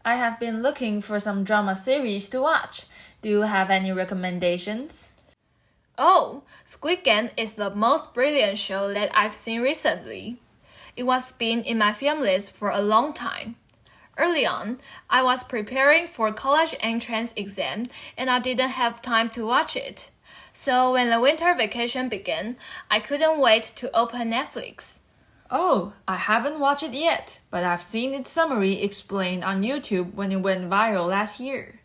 I have been looking for some drama series to watch. Do you have any recommendations? Oh, Squid Game is the most brilliant show that I've seen recently. It was been in my film list for a long time. Early on, I was preparing for college entrance exam and I didn't have time to watch it. So when the winter vacation began, I couldn't wait to open Netflix. Oh, I haven't watched it yet, but I've seen its summary explained on YouTube when it went viral last year.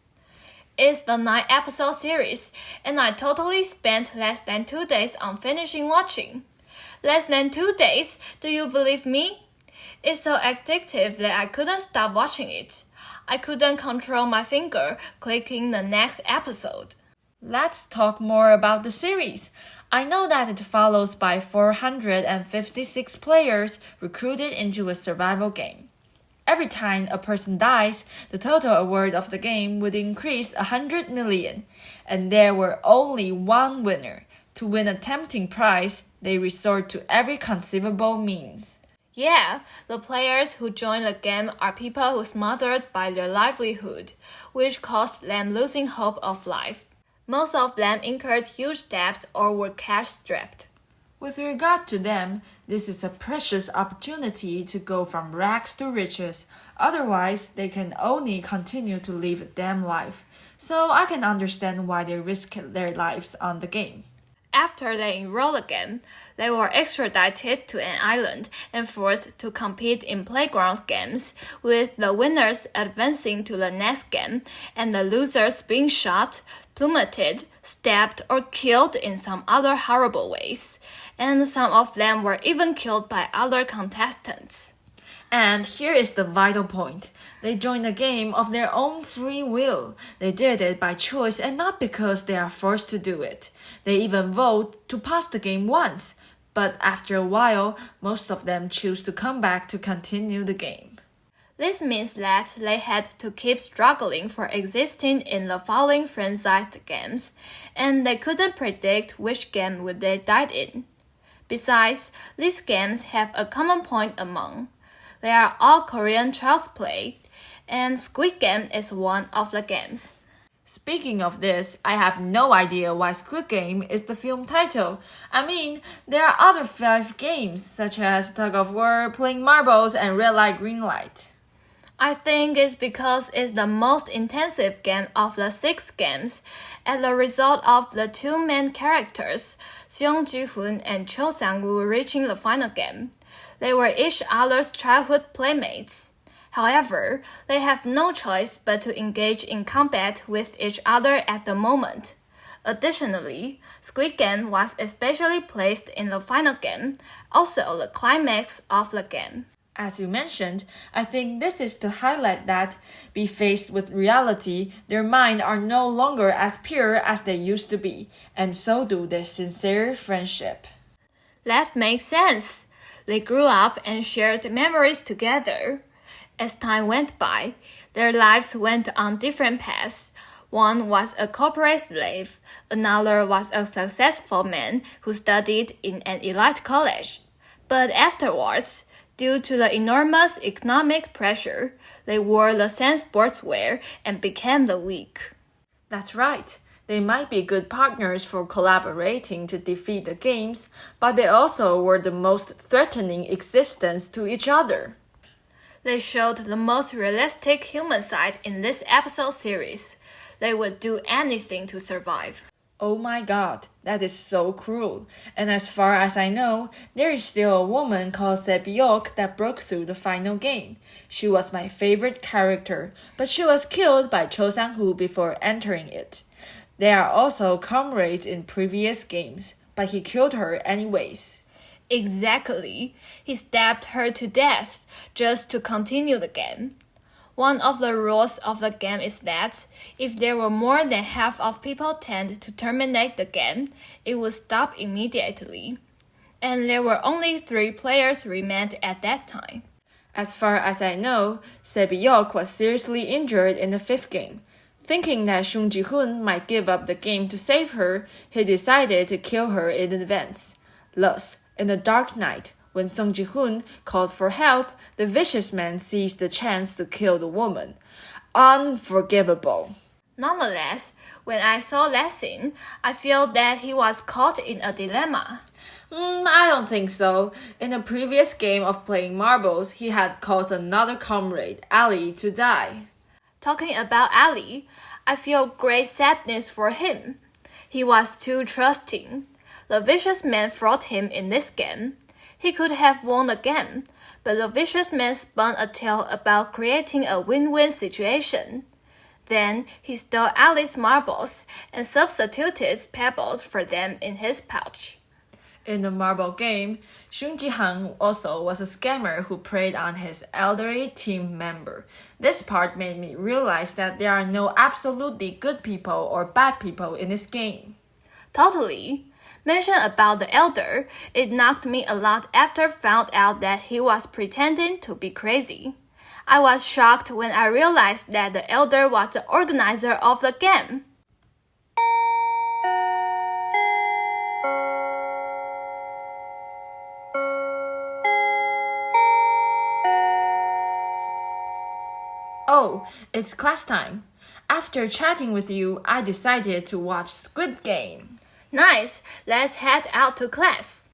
It's the 9-episode series, and I totally spent less than 2 days on finishing watching. Less than 2 days? Do you believe me? It's so addictive that I couldn't stop watching it. I couldn't control my finger clicking the next episode. Let's talk more about the series. I know that it follows by 456 players recruited into a survival game. Every time a person dies, the total award of the game would increase 100 million, and there were only one winner. To win a tempting prize, they resort to every conceivable means. Yeah, the players who join the game are people who smothered by their livelihood, which caused them losing hope of life. Most of them incurred huge debts or were cash-strapped. With regard to them, this is a precious opportunity to go from rags to riches. Otherwise, they can only continue to live a damn life. So I can understand why they risk their lives on the game. After they enrolled again, they were extradited to an island and forced to compete in playground games, with the winners advancing to the next game and the losers being shot, plummeted, stabbed, or killed in some other horrible ways. And some of them were even killed by other contestants. And here is the vital point. They joined the game of their own free will. They did it by choice and not because they are forced to do it. They even vote to pass the game once. But after a while, most of them choose to come back to continue the game. This means that they had to keep struggling for existing in the following franchised games, and they couldn't predict which game would they die in. Besides, these games have a common point among. They are all Korean child's play, and Squid Game is one of the games. Speaking of this, I have no idea why Squid Game is the film title. I mean, there are other 5 games, such as tug of war, playing marbles, and red light, green light. I think it's because it's the most intensive game of the 6 games, as a result of the 2 main characters, Seong Ji-hoon and Cho Sang-woo, reaching the final game. They were each other's childhood playmates. However, they have no choice but to engage in combat with each other at the moment. Additionally, Squid Game was especially placed in the final game, also the climax of the game. As you mentioned, I think this is to highlight that, be faced with reality, their minds are no longer as pure as they used to be, and so do their sincere friendship. That makes sense. They grew up and shared memories together. As time went by, their lives went on different paths. One was a corporate slave, another was a successful man who studied in an elite college. But afterwards, due to the enormous economic pressure, they wore the same sportswear and became the weak. That's right. They might be good partners for collaborating to defeat the games, but they also were the most threatening existence to each other. They showed the most realistic human side in this episode series. They would do anything to survive. Oh my god, that is so cruel. And as far as I know, there is still a woman called Sebyok that broke through the final game. She was my favorite character, but she was killed by Cho Sang-woo before entering it. They are also comrades in previous games, but he killed her anyways. Exactly. He stabbed her to death just to continue the game. One of the rules of the game is that if there were more than half of people tend to terminate the game, it would stop immediately. And there were only 3 players remained at that time. As far as I know, Sebyok was seriously injured in the 5th game. Thinking that Seong Ji-hoon might give up the game to save her, he decided to kill her in advance. Thus, in the dark night, when Seong Ji-hoon called for help, the vicious man seized the chance to kill the woman. Unforgivable. Nonetheless, when I saw that scene, I feel that he was caught in a dilemma. I don't think so. In a previous game of playing marbles, he had caused another comrade, Ali, to die. Talking about Ali, I feel great sadness for him. He was too trusting. The vicious man fought him in this game. He could have won the game, but the vicious man spun a tale about creating a win-win situation. Then he stole Ali's marbles and substituted pebbles for them in his pouch. In the marble game, Shun Ji-han also was a scammer who preyed on his elderly team member. This part made me realize that there are no absolutely good people or bad people in this game. Totally. Mention about the elder, it knocked me a lot after I found out that he was pretending to be crazy. I was shocked when I realized that the elder was the organizer of the game. Oh, it's class time. After chatting with you, I decided to watch Squid Game. Nice, let's head out to class.